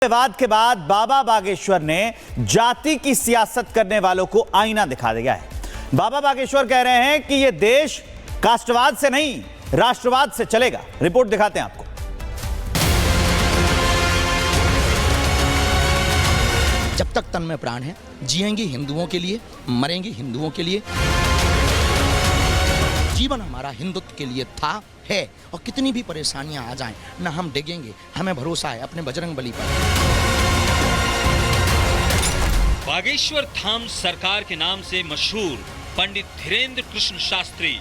विवाद के बाद बाबा बागेश्वर ने जाति की सियासत करने वालों को आईना दिखा दिया है। बाबा बागेश्वर कह रहे हैं कि यह देश कास्टवाद से नहीं राष्ट्रवाद से चलेगा। रिपोर्ट दिखाते हैं आपको। जब तक तन में प्राण है, जिएंगे हिंदुओं के लिए, मरेंगे हिंदुओं के लिए। जीवन हमारा हिंदुत्व के लिए था, है, और कितनी भी परेशानियां आ जाएं न हम डिगेंगे। हमें भरोसा है अपने बजरंगबली पर। बागेश्वर धाम सरकार के नाम से मशहूर पंडित धीरेन्द्र कृष्ण शास्त्री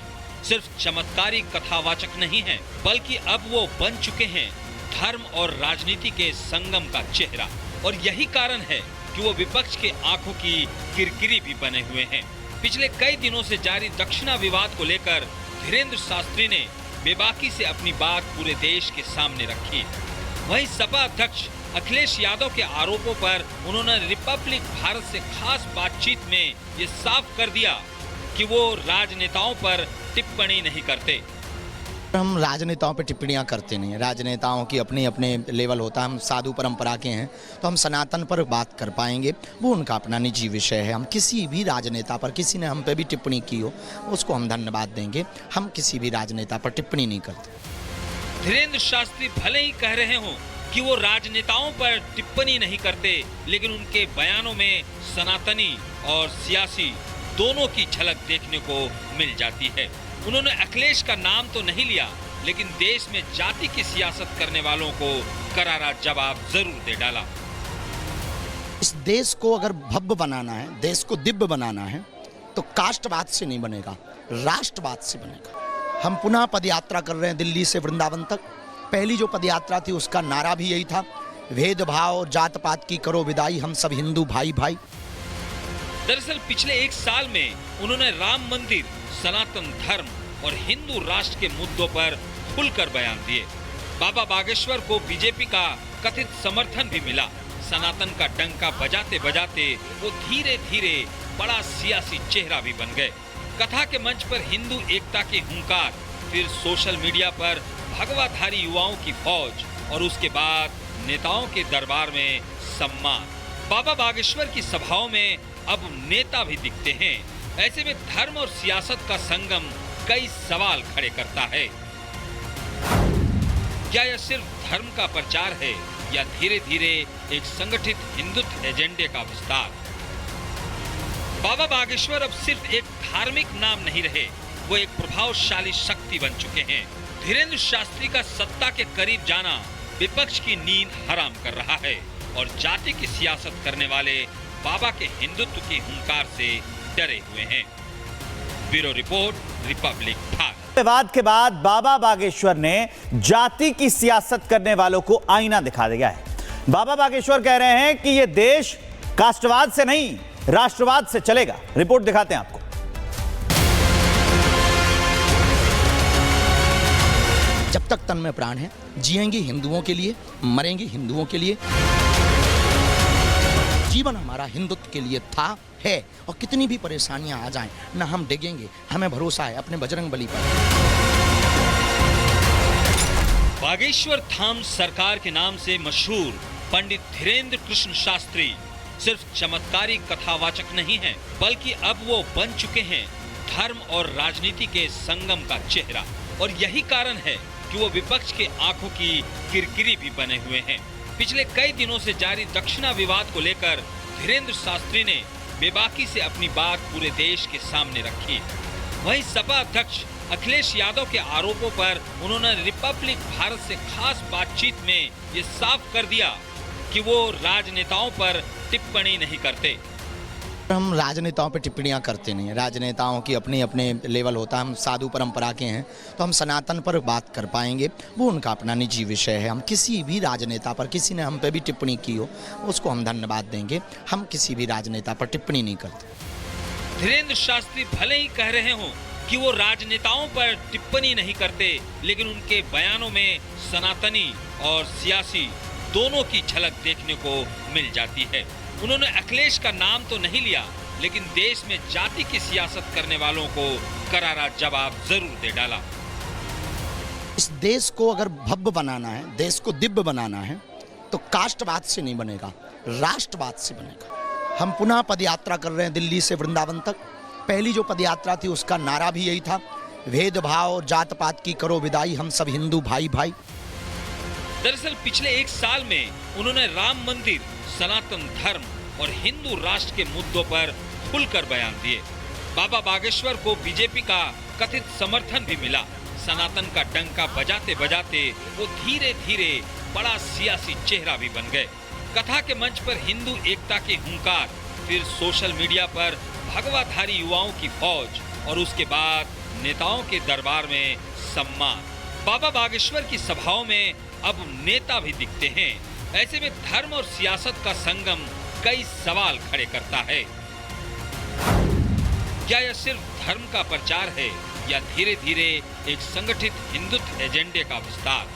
सिर्फ चमत्कारी कथावाचक नहीं हैं, बल्कि अब वो बन चुके हैं धर्म और राजनीति के संगम का चेहरा। और यही कारण है कि वो विपक्ष के आंखों की किरकिरी भी बने हुए हैं। पिछले कई दिनों से जारी दक्षिणा विवाद को लेकर धीरेन्द्र शास्त्री ने बेबाकी से अपनी बात पूरे देश के सामने रखी। वहीं सपा अध्यक्ष अखिलेश यादव के आरोपों पर उन्होंने रिपब्लिक भारत से खास बातचीत में ये साफ कर दिया कि वो राजनेताओं पर टिप्पणी नहीं करते। हम राजनेताओं पर टिप्पणियां करते नहीं हैं। राजनेताओं की अपने अपने लेवल होता है। हम साधु परंपरा के हैं तो हम सनातन पर बात कर पाएंगे, वो उनका अपना निजी विषय है। हम किसी भी राजनेता पर, किसी ने हम पे भी टिप्पणी की हो, उसको हम धन्यवाद देंगे। हम किसी भी राजनेता पर टिप्पणी नहीं करते। धीरेन्द्र शास्त्री भले ही कह रहे हों कि वो राजनेताओं पर टिप्पणी नहीं करते, लेकिन उनके बयानों में सनातनी और सियासी दोनों की झलक देखने को मिल जाती है। उन्होंने अखिलेश का नाम तो नहीं लिया, लेकिन देश में जाति की सियासत करने वालों को करारा जवाब जरूर दे डाला। इस देश को अगर भव्य बनाना है, देश को दिव्य बनाना है, तो कास्टवाद से नहीं बनेगा, राष्ट्रवाद से बनेगा। हम पुनः पदयात्रा कर रहे हैं दिल्ली से वृंदावन तक। पहली जो पदयात्रा थी उसका नारा भी यही था, भेदभाव जात पात की करो विदाई, हम सब हिंदू भाई भाई। दरअसल पिछले एक साल में उन्होंने राम मंदिर, सनातन धर्म और हिंदू राष्ट्र के मुद्दों पर खुलकर बयान दिए। बाबा बागेश्वर को बीजेपी का कथित समर्थन भी मिला। सनातन का डंका बजाते बजाते वो धीरे धीरे बड़ा सियासी चेहरा भी बन गए। कथा के मंच पर हिंदू एकता के हुंकार, फिर सोशल मीडिया पर भगवाधारी युवाओं की फौज और उसके बाद नेताओं के दरबार में सम्मान। बाबा बागेश्वर की सभाओं में अब नेता भी दिखते हैं। ऐसे में धर्म और सियासत का संगम कई सवाल खड़े करता है। क्या यह सिर्फ धर्म का प्रचार है या धीरे धीरे एक संगठित हिंदुत्व एजेंडे का विस्तार? बाबा बागेश्वर अब सिर्फ एक धार्मिक नाम नहीं रहे, वो एक प्रभावशाली शक्ति बन चुके हैं। धीरेन्द्र शास्त्री का सत्ता के करीब जाना विपक्ष की नींद हराम कर रहा है और जाति की सियासत करने वाले बाबा के हिंदुत्व के हुंकार से डरे हुए हैं। Bureau report, Republic Bharat. विवाद के बाद बाबा बागेश्वर ने जाति की सियासत करने वालों को आईना दिखा दिया है। बाबा बागेश्वर कह रहे हैं कि यह देश कास्टवाद से नहीं राष्ट्रवाद से चलेगा। रिपोर्ट दिखाते हैं आपको। जब तक तन में प्राण है, जिएंगे हिंदुओं के लिए, मरेंगे हिंदुओं के लिए। जीवन हमारा हिंदुत्व के लिए था, है, और कितनी भी परेशानियां आ जाएं न हम डिगेंगे। हमें भरोसा है अपने बजरंगबली पर। बागेश्वर धाम सरकार के नाम से मशहूर पंडित धीरेन्द्र कृष्ण शास्त्री सिर्फ चमत्कारी कथावाचक नहीं हैं, बल्कि अब वो बन चुके हैं धर्म और राजनीति के संगम का चेहरा। और यही कारण है कि वो विपक्ष के आंखों की किरकिरी भी बने हुए हैं। पिछले कई दिनों से जारी दक्षिणा विवाद को लेकर धीरेन्द्र शास्त्री ने बेबाकी से अपनी बात पूरे देश के सामने रखी। वहीं सपा अध्यक्ष अखिलेश यादव के आरोपों पर उन्होंने रिपब्लिक भारत से खास बातचीत में ये साफ कर दिया कि वो राजनेताओं पर टिप्पणी नहीं करते। हम राजनेताओं पर टिप्पणियां करते नहीं हैं। राजनेताओं की अपने अपने लेवल होता है। हम साधु परंपरा के हैं तो हम सनातन पर बात कर पाएंगे, वो उनका अपना निजी विषय है। हम किसी भी राजनेता पर, किसी ने हम पे भी टिप्पणी की हो, उसको हम धन्यवाद देंगे। हम किसी भी राजनेता पर टिप्पणी नहीं करते। धीरेन्द्र शास्त्री भले ही कह रहे हों कि वो राजनेताओं पर टिप्पणी नहीं करते, लेकिन उनके बयानों में सनातनी और सियासी दोनों की झलक देखने को मिल जाती है। उन्होंने अखिलेश का नाम तो नहीं लिया, लेकिन देश में जाति की सियासत करने वालों को करारा जवाब जरूर दे डाला। इस देश को अगर भव्य बनाना है, देश को दिव्य बनाना है, तो कास्टवाद से नहीं बनेगा, राष्ट्रवाद से बनेगा। हम पुनः पदयात्रा कर रहे हैं दिल्ली से वृंदावन तक। पहली जो पदयात्रा थी उसका नारा भी यही था, भेदभाव और जात पात की करो विदाई, हम सब हिंदू भाई भाई। दरअसल पिछले एक साल में उन्होंने राम मंदिर, सनातन धर्म और हिंदू राष्ट्र के मुद्दों पर खुलकर बयान दिए। बाबा बागेश्वर को बीजेपी का कथित समर्थन भी मिला। सनातन का डंका बजाते बजाते वो धीरे धीरे बड़ा सियासी चेहरा भी बन गए। कथा के मंच पर हिंदू एकता के हुंकार, फिर सोशल मीडिया पर भगवाधारी युवाओं की फौज और उसके बाद नेताओं के दरबार में सम्मान। बाबा बागेश्वर की सभाओं में अब नेता भी दिखते हैं। ऐसे में धर्म और सियासत का संगम कई सवाल खड़े करता है। क्या यह सिर्फ धर्म का प्रचार है या धीरे धीरे एक संगठित हिंदुत्व एजेंडे का विस्तार?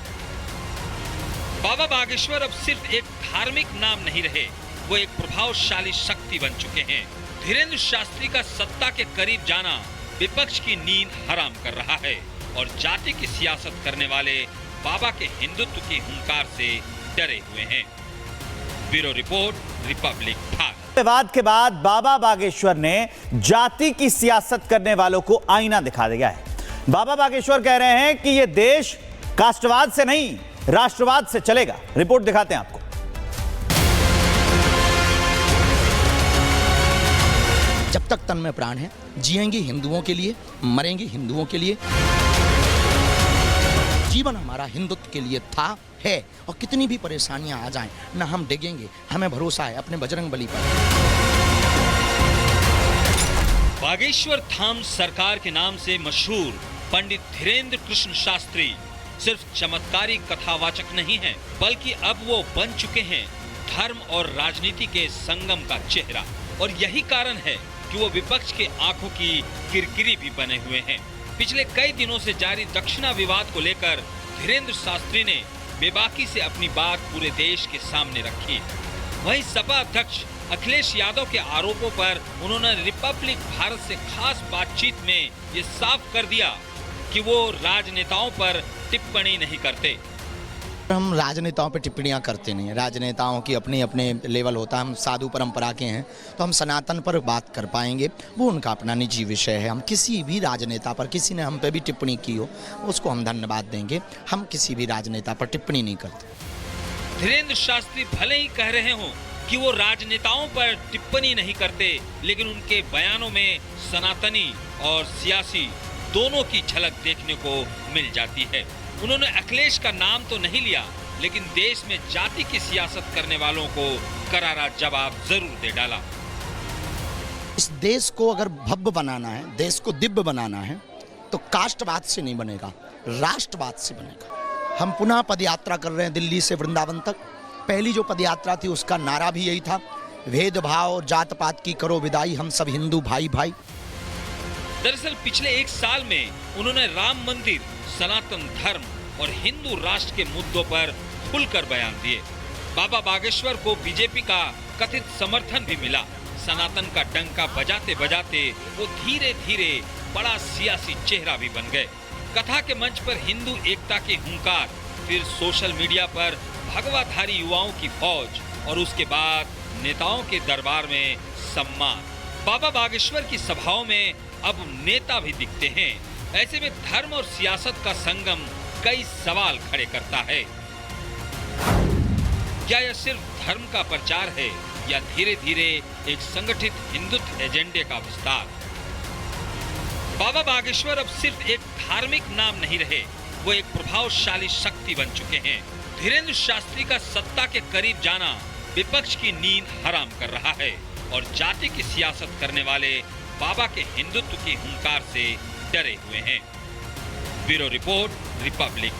बाबा बागेश्वर अब सिर्फ एक धार्मिक नाम नहीं रहे, वो एक प्रभावशाली शक्ति बन चुके हैं। धीरेन्द्र शास्त्री का सत्ता के करीब जाना विपक्ष की नींद हराम कर रहा है और जाति की सियासत करने वाले बाबा के हिंदुत्व की हुंकार से डरे हुए हैं। Bureau report, Republic Bharat. विवाद के बाद बाबा बागेश्वर ने जाति की सियासत करने वालों को आईना दिखा दिया है। बाबा बागेश्वर कह रहे हैं कि यह देश कास्टवाद से नहीं, राष्ट्रवाद से चलेगा। रिपोर्ट दिखाते हैं आपको। जब तक तन में प्राण है, जिएंगे हिंदुओं के लिए, मरेंगे हिंदुओं के लिए। जीवन हमारा हिंदुत्व के लिए था, है, और कितनी भी परेशानियां आ जाएं ना हम डिगेंगे। हमें भरोसा है अपने बजरंग बली पर। बागेश्वर धाम सरकार के नाम से मशहूर पंडित धीरेन्द्र कृष्ण शास्त्री सिर्फ चमत्कारी कथावाचक नहीं हैं, बल्कि अब वो बन चुके हैं धर्म और राजनीति के संगम का चेहरा। और यही कारण है कि वो विपक्ष के आंखों की किरकिरी भी बने हुए हैं। पिछले कई दिनों से जारी दक्षिणा विवाद को लेकर धीरेन्द्र शास्त्री ने बेबाकी से अपनी बात पूरे देश के सामने रखी। वहीं सपा अध्यक्ष अखिलेश यादव के आरोपों पर उन्होंने रिपब्लिक भारत से खास बातचीत में ये साफ कर दिया कि वो राजनेताओं पर टिप्पणी नहीं करते। हम राजनेताओं पे टिप्पणियां करते नहीं हैं। राजनेताओं की अपने अपने लेवल होता है। हम साधु परंपरा के हैं तो हम सनातन पर बात कर पाएंगे, वो उनका अपना निजी विषय है। हम किसी भी राजनेता पर, किसी ने हम पे भी टिप्पणी की हो, उसको हम धन्यवाद देंगे। हम किसी भी राजनेता पर टिप्पणी नहीं करते। धीरेन्द्र शास्त्री भले ही कह रहे हों कि वो राजनेताओं पर टिप्पणी नहीं करते, लेकिन उनके बयानों में सनातनी और सियासी दोनों की झलक देखने को मिल जाती है। उन्होंने अखिलेश का नाम तो नहीं लिया, लेकिन देश में जाति की सियासत करने वालों को करारा जवाब जरूर दे डाला। इस देश को अगर भव्य बनाना है, देश को दिव्य बनाना है, तो कास्टवाद से नहीं बनेगा, राष्ट्रवाद से बनेगा। हम पुनः पदयात्रा कर रहे हैं दिल्ली से वृंदावन तक। पहली जो पदयात्रा थी उसका नारा भी यही था, भेदभाव और जात पात की करो विदाई, हम सब हिंदू भाई भाई। दरअसल पिछले एक साल में उन्होंने राम मंदिर, सनातन धर्म और हिंदू राष्ट्र के मुद्दों पर खुलकर बयान दिए। बाबा बागेश्वर को बीजेपी का कथित समर्थन भी मिला। सनातन का डंका बजाते बजाते वो धीरे धीरे बड़ा सियासी चेहरा भी बन गए। कथा के मंच पर हिंदू एकता के हुंकार, फिर सोशल मीडिया पर भगवाधारी युवाओं की फौज और उसके बाद नेताओं के दरबार में सम्मान। बाबा बागेश्वर की सभाओं में अब नेता भी दिखते हैं। ऐसे में धर्म और सियासत का संगम कई सवाल खड़े करता है। क्या यह सिर्फ धर्म का प्रचार है या धीरे धीरे एक संगठित हिंदुत्व एजेंडे का विस्तार? बाबा बागेश्वर अब सिर्फ एक धार्मिक नाम नहीं रहे, वो एक प्रभावशाली शक्ति बन चुके हैं। धीरेन्द्र शास्त्री का सत्ता के करीब जाना विपक्ष की नींद हराम कर रहा है और जाति की सियासत करने वाले बाबा के हिंदुत्व की हुंकार से डरे हुए हैं। Bureau report, Republic